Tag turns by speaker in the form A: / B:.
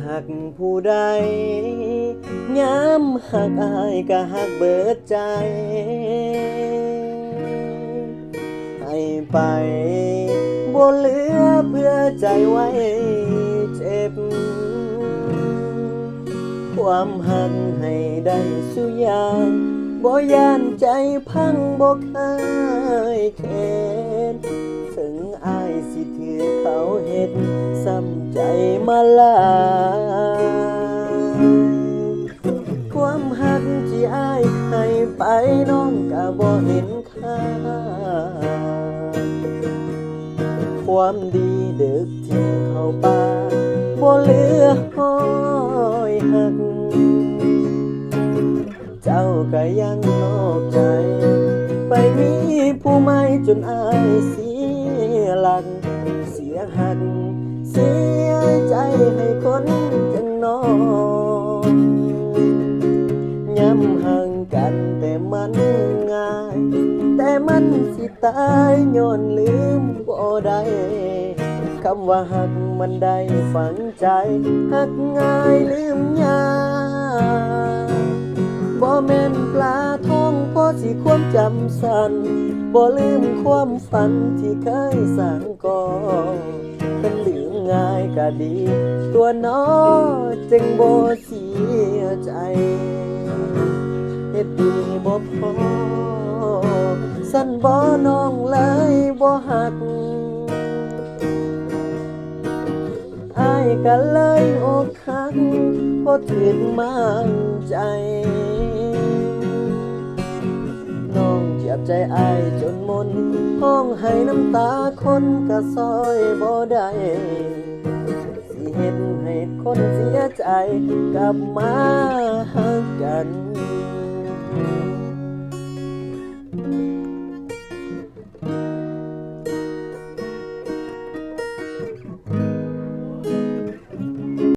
A: หักผู้ใดย้ำหักอายก็หักเบิดใจให้ไปบ่เหลือเพื่อใจไว้เจ็บความหักให้ได้สุอยางบ่ย่านใจพังบ่เคยเข็ดถึงอายสิถือเขาเฮ็ดซ้ำใจมาหลายความหักที่อายให้ไปน้องก็บ่เห็นค่าความดีเด็กทิ้งเข้าป่าบ่เหลือห้อยหักเจ้าก็ยังนอกใจไปมีผู้ใหม่จนอายเสียหลักเสียหักเสียใจให้คนจังน้องย้ำห่างกันแต่มันง่ายแต่มันสิตายย้อนลืมบ่ได้คำว่าหักมันได้ฝังใจหักง่ายลืมยากบ่แม่นปลาท้องพอสิความจำสั้นบ่ลืมความฝันที่เคยสร้างก่อคันลืมง่ายก็ดีตัวน้อจึงบ่เสียใจเฮ็ดดีบ่พอสั่นบ่น้องเลยบ่หักอายก็เลยอกหักพอถึงมั่นใจน้องเจ็บใจอายจนมนห้องให้น้ำตาคนก็ซอยบ่ได้สิเฮ็ดให้คนเสียใจกลับมาหักกัน